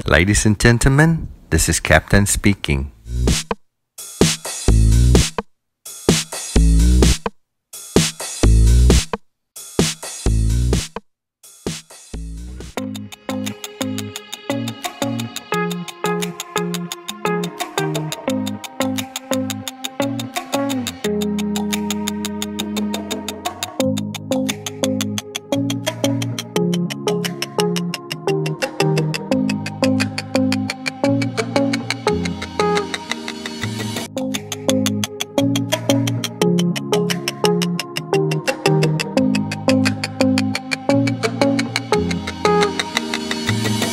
Ladies and gentlemen, this is Captain speaking.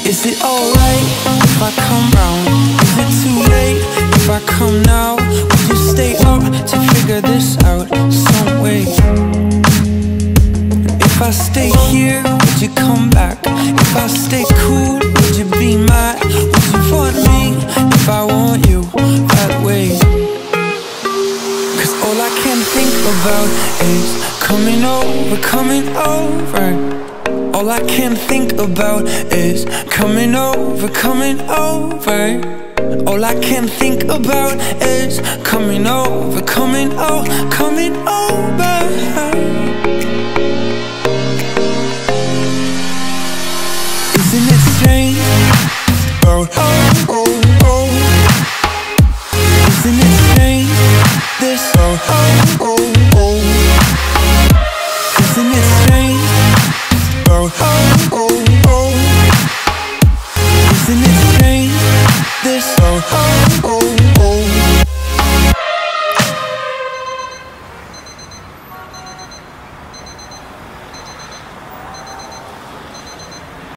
Is it alright if I come round? Is it too late if I come now? Will you stay up to figure this out some way? If I stay here, would you come back? If I stay cool, would you be mad? Would you want me if I want you that way? Cause all I can think about is coming over, coming over. All I can think about is coming over, coming over. All I can think about is coming over, coming over, coming over. Isn't it strange? Oh, oh, oh, oh. Isn't it strange? This, oh, oh.